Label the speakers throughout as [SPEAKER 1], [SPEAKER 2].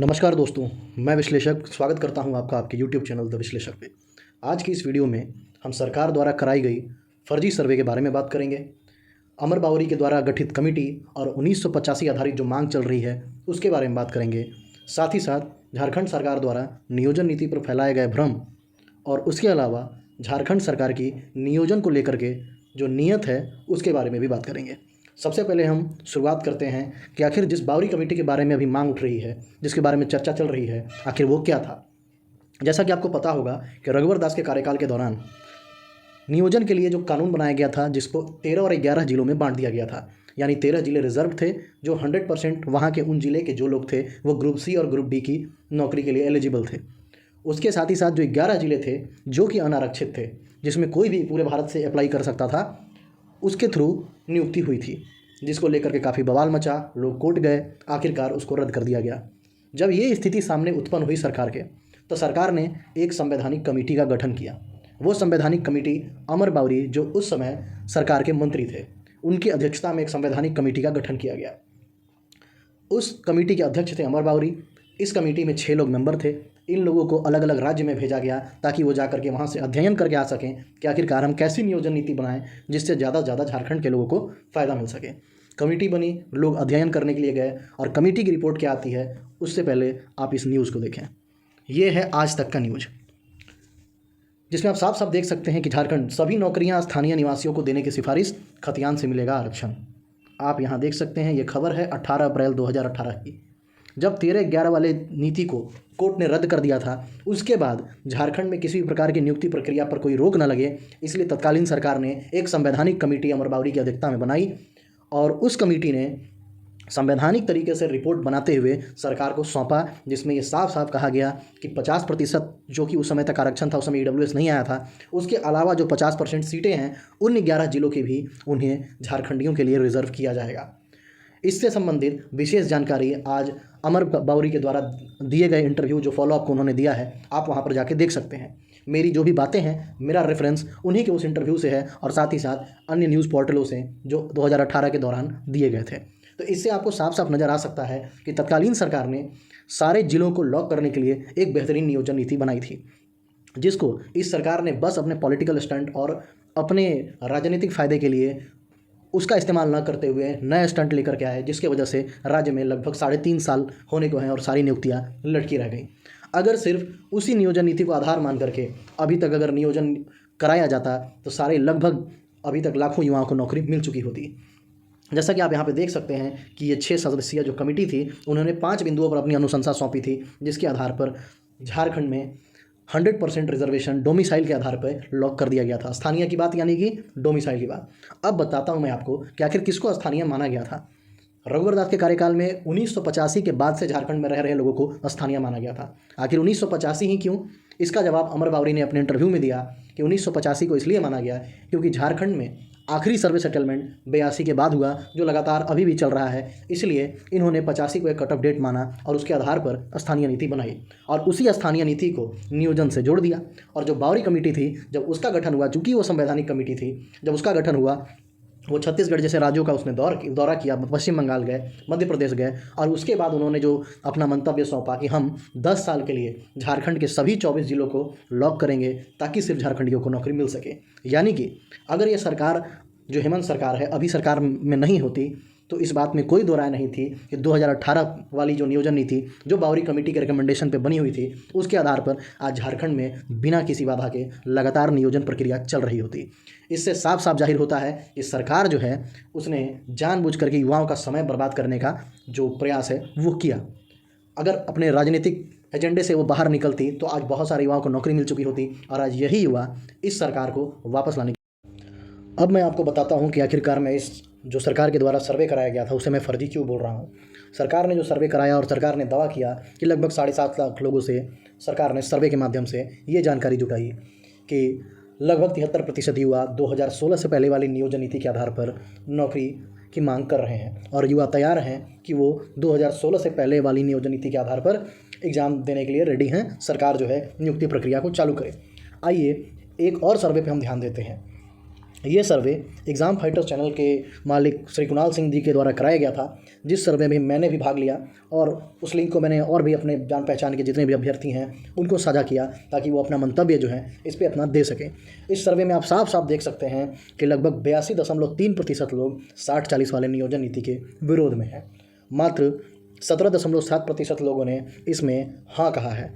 [SPEAKER 1] नमस्कार दोस्तों, मैं विश्लेषक स्वागत करता हूं आपका आपके YouTube चैनल द विश्लेषक पे। आज की इस वीडियो में हम सरकार द्वारा कराई गई फर्जी सर्वे के बारे में बात करेंगे। अमर बावरी के द्वारा गठित कमेटी और 1985 आधारित जो मांग चल रही है उसके बारे में बात करेंगे। साथ ही साथ झारखंड सरकार द्वारा नियोजन नीति पर फैलाए गए भ्रम और उसके अलावा झारखंड सरकार की नियोजन को लेकर के जो नीयत है उसके बारे में भी बात करेंगे। सबसे पहले हम शुरुआत करते हैं कि आखिर जिस बावरी कमेटी के बारे में अभी मांग उठ रही है, जिसके बारे में चर्चा चल रही है, आखिर वो क्या था। जैसा कि आपको पता होगा कि रघुवर दास के कार्यकाल के दौरान नियोजन के लिए जो कानून बनाया गया था, जिसको 13 और 11 जिलों में बांट दिया गया था। यानी 13 जिले रिजर्व थे, जो 100% वहाँ के उन जिले के जो लोग थे वो ग्रुप सी और ग्रुप डी की नौकरी के लिए एलिजिबल थे। उसके साथ ही साथ जो 11 जिले थे जो कि अनारक्षित थे, जिसमें कोई भी पूरे भारत से अप्लाई कर सकता था, उसके थ्रू नियुक्ति हुई थी, जिसको लेकर के काफ़ी बवाल मचा, लोग कोर्ट गए, आखिरकार उसको रद्द कर दिया गया। जब ये स्थिति सामने उत्पन्न हुई सरकार के, तो सरकार ने एक संवैधानिक कमेटी का गठन किया। वो संवैधानिक कमेटी अमर बावरी, जो उस समय सरकार के मंत्री थे, उनकी अध्यक्षता में एक संवैधानिक कमेटी का गठन किया गया। उस कमेटी के अध्यक्ष थे अमर बावरी। इस कमेटी में 6 लोग मेंबर थे। इन लोगों को अलग अलग राज्य में भेजा गया ताकि वो जा करके वहाँ से अध्ययन करके आ सकें कि आखिरकार हम कैसी नियोजन नीति बनाएं जिससे ज़्यादा से ज़्यादा झारखंड के लोगों को फ़ायदा मिल सके। कमेटी बनी, लोग अध्ययन करने के लिए गए और कमेटी की रिपोर्ट क्या आती है उससे पहले आप इस न्यूज़ को देखें। ये है आज तक का न्यूज़, जिसमें आप साफ साफ देख सकते हैं कि झारखंड सभी नौकरियां स्थानीय निवासियों को देने की सिफारिश, खतियान से मिलेगा आरक्षण। आप यहाँ देख सकते हैं, ये खबर है 18 अप्रैल 2018 की। जब 13-11 वाले नीति को कोर्ट ने रद्द कर दिया था, उसके बाद झारखंड में किसी भी प्रकार की नियुक्ति प्रक्रिया पर कोई रोक न लगे, इसलिए तत्कालीन सरकार ने एक संवैधानिक कमेटी अमर बावरी की अध्यक्षता में बनाई और उस कमेटी ने संवैधानिक तरीके से रिपोर्ट बनाते हुए सरकार को सौंपा, जिसमें ये साफ साफ कहा गया कि 50% जो कि उस समय तक आरक्षण था, उस समय EWS नहीं आया था, उसके अलावा जो 50% सीटें हैं उन 11 जिलों की भी उन्हें झारखंडियों के लिए रिजर्व किया जाएगा। इससे संबंधित विशेष जानकारी आज अमर बावरी के द्वारा दिए गए इंटरव्यू, जो फॉलोअप को उन्होंने दिया है, आप वहां पर जाके देख सकते हैं। मेरी जो भी बातें हैं, मेरा रेफरेंस उन्हीं के उस इंटरव्यू से है और साथ ही साथ अन्य न्यूज़ पोर्टलों से जो 2018 के दौरान दिए गए थे। तो इससे आपको साफ साफ नज़र आ सकता है कि तत्कालीन सरकार ने सारे जिलों को लॉक करने के लिए एक बेहतरीन नियोजन नीति बनाई थी, जिसको इस सरकार ने बस अपने पॉलिटिकल स्टंट और अपने राजनीतिक फ़ायदे के लिए उसका इस्तेमाल न करते हुए नया स्टंट लेकर के आए, जिसके वजह से राज्य में लगभग 3.5 साल होने को हैं और सारी नियुक्तियां लटकी रह गई। अगर सिर्फ उसी नियोजन नीति को आधार मान करके अभी तक अगर नियोजन कराया जाता तो सारे लगभग अभी तक लाखों युवाओं को नौकरी मिल चुकी होती। जैसा कि आप यहाँ पे देख सकते हैं कि ये 6 सदस्यीय जो कमेटी थी, उन्होंने 5 बिंदुओं पर अपनी अनुशंसा सौंपी थी, जिसके आधार पर झारखंड में 100% रिजर्वेशन डोमिसाइल के आधार पर लॉक कर दिया गया था। स्थानीय की बात यानी कि डोमिसाइल की बात। अब बताता हूं मैं आपको कि आखिर किसको स्थानीय माना गया था। रघुवर दास के कार्यकाल में 1985 के बाद से झारखंड में रह रहे लोगों को स्थानीय माना गया था। आखिर 1985 ही क्यों? इसका जवाब अमर बावरी ने अपने इंटरव्यू में दिया कि 1985 को इसलिए माना गया क्योंकि झारखंड में आखिरी सर्वे सेटलमेंट 82 के बाद हुआ, जो लगातार अभी भी चल रहा है। इसलिए इन्होंने 85 को एक कट ऑफ डेट माना और उसके आधार पर स्थानीय नीति बनाई और उसी स्थानीय नीति को नियोजन से जोड़ दिया। और जो बावरी कमेटी थी, जब उसका गठन हुआ, चूंकि वो संवैधानिक कमेटी थी, जब उसका गठन हुआ, वो छत्तीसगढ़ जैसे राज्यों का उसने दौरा किया, पश्चिम बंगाल गए, मध्य प्रदेश गए और उसके बाद उन्होंने जो अपना मंतव्य सौंपा कि हम 10 साल के लिए झारखंड के सभी 24 जिलों को लॉक करेंगे ताकि सिर्फ झारखंडियों को नौकरी मिल सके। यानी कि अगर ये सरकार जो हेमंत सरकार है अभी सरकार में नहीं होती तो इस बात में कोई दो राय नहीं थी कि 2018 वाली जो नियोजन नीति जो बावरी कमेटी के रिकमेंडेशन पे बनी हुई थी, उसके आधार पर आज झारखंड में बिना किसी बाधा के लगातार नियोजन प्रक्रिया चल रही होती। इससे साफ साफ जाहिर होता है कि सरकार जो है उसने जानबूझ करके युवाओं का समय बर्बाद करने का जो प्रयास है वो किया। अगर अपने राजनीतिक एजेंडे से वो बाहर निकलती तो आज बहुत सारे युवाओं को नौकरी मिल चुकी होती और आज यही युवा इस सरकार को वापस लाने। अब मैं आपको बताता हूँ कि आखिरकार मैं इस जो सरकार के द्वारा सर्वे कराया गया था उसे मैं फर्जी क्यों बोल रहा हूँ। सरकार ने जो सर्वे कराया और सरकार ने दावा किया कि लगभग 7.5 लाख लोगों से सरकार ने सर्वे के माध्यम से ये जानकारी जुटाई कि लगभग 73% युवा 2016 से पहले वाली नियोजन नीति के आधार पर नौकरी की मांग कर रहे हैं और युवा तैयार हैं कि वो 2016 से पहले वाली नियोजन नीति के आधार पर एग्ज़ाम देने के लिए रेडी हैं। सरकार जो है नियुक्ति प्रक्रिया को चालू करे। आइए एक और सर्वे पे हम ध्यान देते हैं। ये सर्वे एग्ज़ाम फाइटर्स चैनल के मालिक श्री कुणाल सिंह जी के द्वारा कराया गया था, जिस सर्वे में मैंने भी भाग लिया और उस लिंक को मैंने और भी अपने जान पहचान के जितने भी अभ्यर्थी हैं उनको साझा किया ताकि वो अपना मंतव्य जो है इस पर अपना दे सकें। इस सर्वे में आप साफ साफ देख सकते हैं कि लगभग 82.3% लोग 60-40 वाले नियोजन नीति के विरोध में हैं। मात्र 17.7% लोगों ने इसमें हाँ कहा है,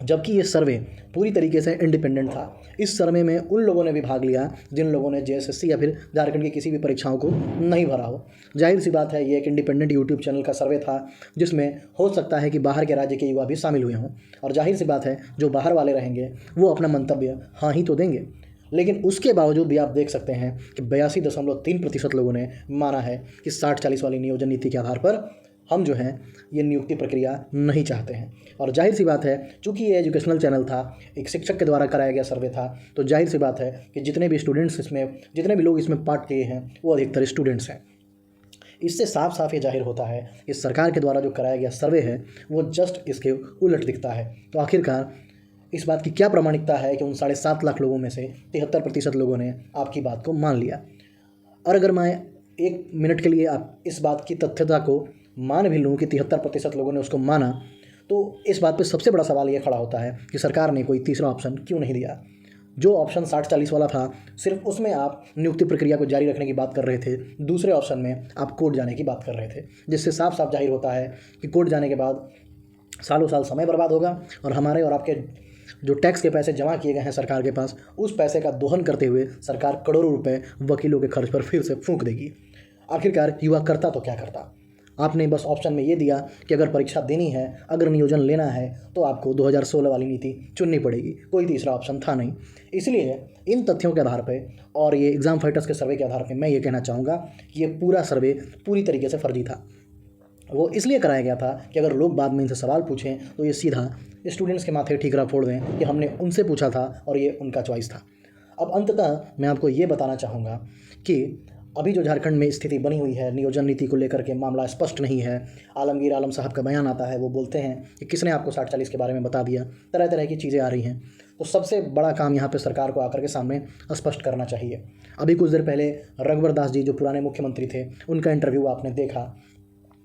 [SPEAKER 1] जबकि ये सर्वे पूरी तरीके से इंडिपेंडेंट था। इस सर्वे में उन लोगों ने भी भाग लिया जिन लोगों ने जेएसएससी या फिर झारखंड की किसी भी परीक्षाओं को नहीं भरा हो। जाहिर सी बात है, ये एक इंडिपेंडेंट यूट्यूब चैनल का सर्वे था जिसमें हो सकता है कि बाहर के राज्य के युवा भी शामिल हुए हों, और जाहिर सी बात है जो बाहर वाले रहेंगे वो अपना मंतव्य हाँ ही तो देंगे। लेकिन उसके बावजूद भी आप देख सकते हैं कि 82.3% लोगों ने माना है कि 60-40 वाली नियोजन नीति के आधार पर हम जो हैं ये नियुक्ति प्रक्रिया नहीं चाहते हैं। और जाहिर सी बात है, चूँकि ये एजुकेशनल चैनल था, एक शिक्षक के द्वारा कराया गया सर्वे था, तो जाहिर सी बात है कि जितने भी लोग इसमें पार्ट किए हैं वो अधिकतर स्टूडेंट्स हैं। इससे साफ साफ ये जाहिर होता है कि सरकार के द्वारा जो कराया गया सर्वे है वो जस्ट इसके उलट दिखता है। तो आखिरकार इस बात की क्या प्रामाणिकता है कि उन 7.5 लाख लोगों में से 73% लोगों ने आपकी बात को मान लिया। और अगर मैं 1 मिनट के लिए आप इस बात की तथ्यता को मान भी लूँ कि 73% लोगों ने उसको माना, तो इस बात पे सबसे बड़ा सवाल ये खड़ा होता है कि सरकार ने कोई तीसरा ऑप्शन क्यों नहीं दिया। जो ऑप्शन 60-40 वाला था, सिर्फ उसमें आप नियुक्ति प्रक्रिया को जारी रखने की बात कर रहे थे, दूसरे ऑप्शन में आप कोर्ट जाने की बात कर रहे थे, जिससे साफ साफ जाहिर होता है कि कोर्ट जाने के बाद सालों साल समय बर्बाद होगा और हमारे और आपके जो टैक्स के पैसे जमा किए गए हैं सरकार के पास, उस पैसे का दोहन करते हुए सरकार करोड़ों रुपए वकीलों के खर्च पर फिर से फूंक देगी। आखिरकार युवा करता तो क्या करता। आपने बस ऑप्शन में ये दिया कि अगर परीक्षा देनी है, अगर नियोजन लेना है तो आपको 2016 वाली नीति चुननी पड़ेगी, कोई तीसरा ऑप्शन था नहीं। इसलिए इन तथ्यों के आधार पर और ये एग्ज़ाम फाइटर्स के सर्वे के आधार पर मैं ये कहना चाहूँगा कि ये पूरा सर्वे पूरी तरीके से फर्जी था। वो इसलिए कराया गया था कि अगर लोग बाद में इनसे सवाल पूछें तो ये सीधा स्टूडेंट्स के माथे ठीकरा फोड़ दें कि हमने उनसे पूछा था और ये उनका चॉइस था। अब अंततः मैं आपको ये बताना चाहूँगा कि अभी जो झारखंड में स्थिति बनी हुई है, नियोजन नीति को लेकर के मामला स्पष्ट नहीं है। आलमगीर आलम साहब का बयान आता है, वो बोलते हैं कि किसने आपको 60-40 के बारे में बता दिया, तरह तरह की चीज़ें आ रही हैं। तो सबसे बड़ा काम यहाँ पे सरकार को आकर के सामने स्पष्ट करना चाहिए। अभी कुछ देर पहले रघुवर दास जी जो पुराने मुख्यमंत्री थे, उनका इंटरव्यू आपने देखा,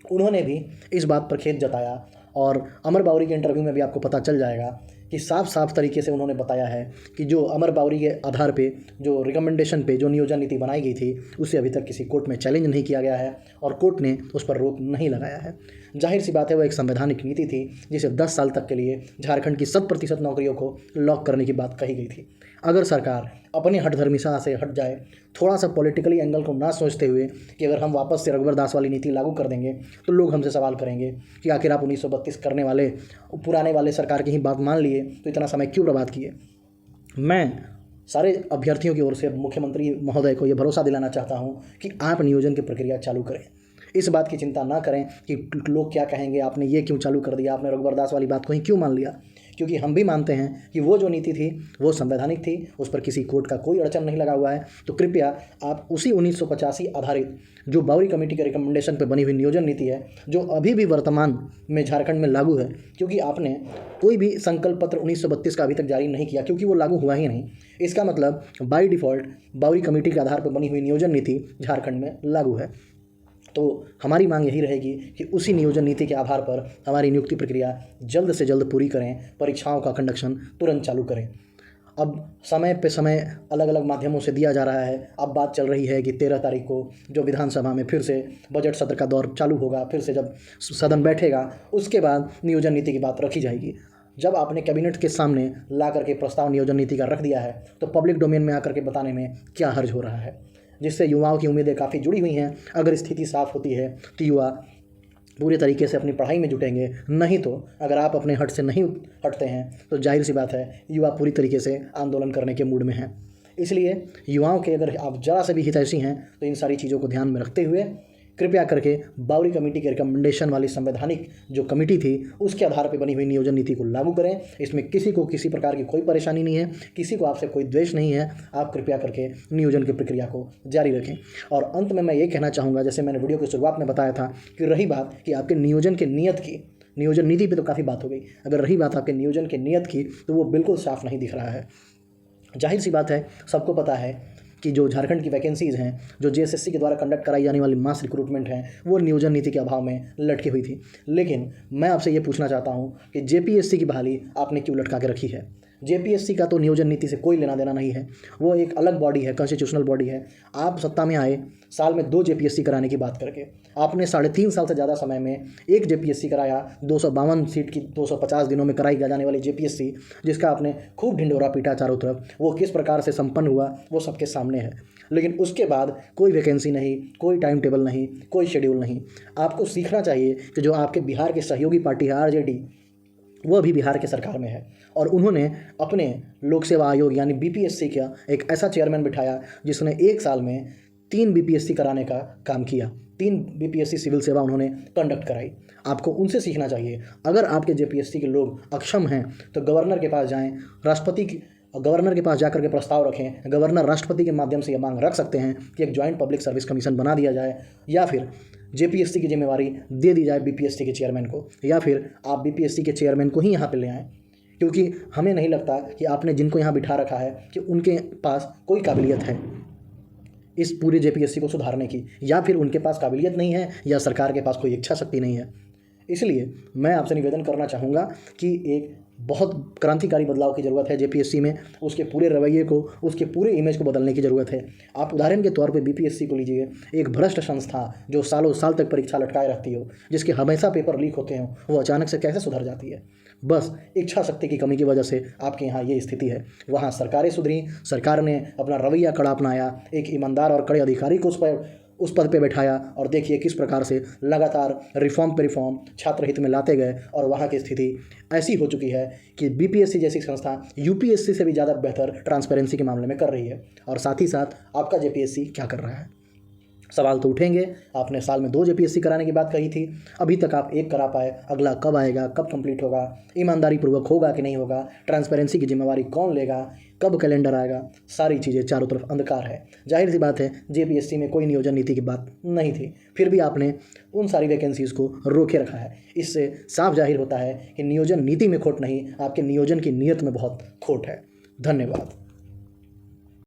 [SPEAKER 1] उन्होंने भी इस बात पर खेद जताया और अमर बावरी के इंटरव्यू में भी आपको पता चल जाएगा कि साफ साफ तरीके से उन्होंने बताया है कि जो अमर बावरी के आधार पे, जो रिकमेंडेशन पे जो नियोजन नीति बनाई गई थी, उसे अभी तक किसी कोर्ट में चैलेंज नहीं किया गया है और कोर्ट ने उस पर रोक नहीं लगाया है। जाहिर सी बात है, वो एक संवैधानिक नीति थी जिसे 10 साल तक के लिए झारखंड की 100% नौकरियों को लॉक करने की बात कही गई थी। अगर सरकार अपने हठधर्मिता से हट जाए, थोड़ा सा पॉलिटिकली एंगल को ना सोचते हुए कि अगर हम वापस से रघुवर दास वाली नीति लागू कर देंगे तो लोग हमसे सवाल करेंगे कि आखिर आप 1932 करने वाले पुराने वाले सरकार की ही बात मान लिए तो इतना समय क्यों बर्बाद किए। मैं सारे अभ्यर्थियों की ओर से मुख्यमंत्री महोदय को ये भरोसा दिलाना चाहता हूँ कि आप नियोजन की प्रक्रिया चालू करें। इस बात की चिंता ना करें कि लोग क्या कहेंगे, आपने ये क्यों चालू कर दिया, आपने रघुवर दास वाली बात को ही क्यों मान लिया। क्योंकि हम भी मानते हैं कि वो जो नीति थी वो संवैधानिक थी, उस पर किसी कोर्ट का कोई अड़चन नहीं लगा हुआ है। तो कृपया आप उसी 1985 आधारित जो बावरी कमेटी के रिकमेंडेशन पर बनी हुई नियोजन नीति है, जो अभी भी वर्तमान में झारखंड में लागू है, क्योंकि आपने कोई भी संकल्प पत्र 1932 का अभी तक जारी नहीं किया क्योंकि वो लागू हुआ ही नहीं। इसका मतलब बाय डिफ़ॉल्ट बावरी कमेटी के आधार पर बनी हुई नियोजन नीति झारखंड में लागू है। तो हमारी मांग यही रहेगी कि उसी नियोजन नीति के आधार पर हमारी नियुक्ति प्रक्रिया जल्द से जल्द पूरी करें, परीक्षाओं का कंडक्शन तुरंत चालू करें। अब समय पे समय अलग अलग माध्यमों से दिया जा रहा है। अब बात चल रही है कि 13 तारीख को जो विधानसभा में फिर से बजट सत्र का दौर चालू होगा, फिर से जब सदन बैठेगा उसके बाद नियोजन नीति की बात रखी जाएगी। जब आपने कैबिनेट के सामने ला करके प्रस्ताव नियोजन नीति का रख दिया है तो पब्लिक डोमेन में आकर के बताने में क्या हर्ज हो रहा है, जिससे युवाओं की उम्मीदें काफ़ी जुड़ी हुई हैं। अगर स्थिति साफ होती है तो युवा पूरे तरीके से अपनी पढ़ाई में जुटेंगे, नहीं तो अगर आप अपने हट से नहीं हटते हैं तो जाहिर सी बात है युवा पूरी तरीके से आंदोलन करने के मूड में हैं। इसलिए युवाओं के अगर आप ज़रा से भी हितैषी हैं तो इन सारी चीज़ों को ध्यान में रखते हुए कृपया करके बावरी कमेटी के रिकमेंडेशन वाली संवैधानिक जो कमेटी थी उसके आधार पर बनी हुई नियोजन नीति को लागू करें। इसमें किसी को किसी प्रकार की कोई परेशानी नहीं है, किसी को आपसे कोई द्वेष नहीं है। आप कृपया करके नियोजन की प्रक्रिया को जारी रखें। और अंत में मैं ये कहना चाहूँगा, जैसे मैंने वीडियो की शुरुआत में बताया था कि रही बात कि आपके नियोजन के नियत की, नियोजन नीति पर तो काफ़ी बात हो गई, अगर रही बात आपके नियोजन के नियत की तो वो बिल्कुल साफ नहीं दिख रहा है। जाहिर सी बात है, सबको पता है कि जो झारखंड की वैकेंसीज़ हैं, जो जेएसएससी के द्वारा कंडक्ट कराई जाने वाली मास रिक्रूटमेंट है, वो नियोजन नीति के अभाव में लटकी हुई थी। लेकिन मैं आपसे ये पूछना चाहता हूँ कि जेपीएससी की बहाली आपने क्यों लटका के रखी है? जेपीएससी का तो नियोजन नीति से कोई लेना देना नहीं है, वो एक अलग बॉडी है, कॉन्स्टिट्यूशनल बॉडी है। आप सत्ता में आए साल में 2 जेपीएससी कराने की बात करके, आपने 3.5 साल से ज़्यादा समय में एक जेपीएससी कराया, 252 सीट की 250 दिनों में कराई जाने वाली जेपीएससी, जिसका आपने खूब ढिंढोरा पीटा चारों तरफ, वो किस प्रकार से संपन्न हुआ वो सबके सामने है। लेकिन उसके बाद कोई वैकेंसी नहीं, कोई टाइम टेबल नहीं, कोई शेड्यूल नहीं। आपको सीखना चाहिए कि जो आपके बिहार की सहयोगी पार्टी है आरजेडी, वो अभी बिहार के सरकार में है और उन्होंने अपने लोक सेवा आयोग यानी बीपीएससी का एक ऐसा चेयरमैन बिठाया जिसने 1 साल में 3 बीपीएससी कराने का काम किया। 3 बीपीएससी सिविल सेवा उन्होंने कंडक्ट कराई। आपको उनसे सीखना चाहिए। अगर आपके जेपीएससी के लोग अक्षम हैं तो गवर्नर के पास जाएं, गवर्नर के पास जाकर के प्रस्ताव रखें। गवर्नर राष्ट्रपति के माध्यम से ये मांग रख सकते हैं कि एक जॉइंट पब्लिक सर्विस कमीशन बना दिया जाए, या फिर जेपीएससी की जिम्मेवारी दे दी जाए बीपीएससी के चेयरमैन को, या फिर आप बीपीएससी के चेयरमैन को ही यहाँ पे ले आएँ। क्योंकि हमें नहीं लगता कि आपने जिनको यहाँ बिठा रखा है कि उनके पास कोई काबिलियत है इस पूरे जेपीएससी को सुधारने की, या फिर उनके पास काबिलियत नहीं है, या सरकार के पास कोई इच्छा शक्ति नहीं है। इसलिए मैं आपसे निवेदन करना चाहूँगा कि एक बहुत क्रांतिकारी बदलाव की ज़रूरत है जेपीएससी में। उसके पूरे रवैये को, उसके पूरे इमेज को बदलने की ज़रूरत है। आप उदाहरण के तौर पे बीपीएससी को लीजिए, एक भ्रष्ट संस्था जो सालों साल तक परीक्षा लटकाए रखती हो, जिसके हमेशा पेपर लीक होते हों, वो अचानक से कैसे सुधर जाती है? बस इच्छा शक्ति की कमी की वजह से आपके यहाँ ये स्थिति है। वहाँ सरकारें सुधरी, सरकार ने अपना रवैया कड़ा अपनाया, एक ईमानदार और कड़े अधिकारी को उस पद पे बैठाया, और देखिए किस प्रकार से लगातार रिफॉर्म पे रिफॉर्म छात्र हित में लाते गए, और वहाँ की स्थिति ऐसी हो चुकी है कि बीपीएससी जैसी संस्था यूपीएससी से भी ज़्यादा बेहतर ट्रांसपेरेंसी के मामले में कर रही है। और साथ ही साथ आपका जेपीएससी क्या कर रहा है? सवाल तो उठेंगे। आपने साल में 2 जेपीएससी कराने की बात कही थी, अभी तक आप 1 करा पाए। अगला कब आएगा, कब कंप्लीट होगा, ईमानदारी पूर्वक होगा कि नहीं होगा, ट्रांसपेरेंसी की जिम्मेवारी कौन लेगा, कब कैलेंडर आएगा? सारी चीज़ें चारों तरफ अंधकार है। जाहिर सी बात है जेपीएससी में कोई नियोजन नीति की बात नहीं थी, फिर भी आपने उन सारी वैकेंसीज़ को रोके रखा है। इससे साफ जाहिर होता है कि नियोजन नीति में खोट नहीं, आपके नियोजन की नीयत में बहुत खोट है। धन्यवाद।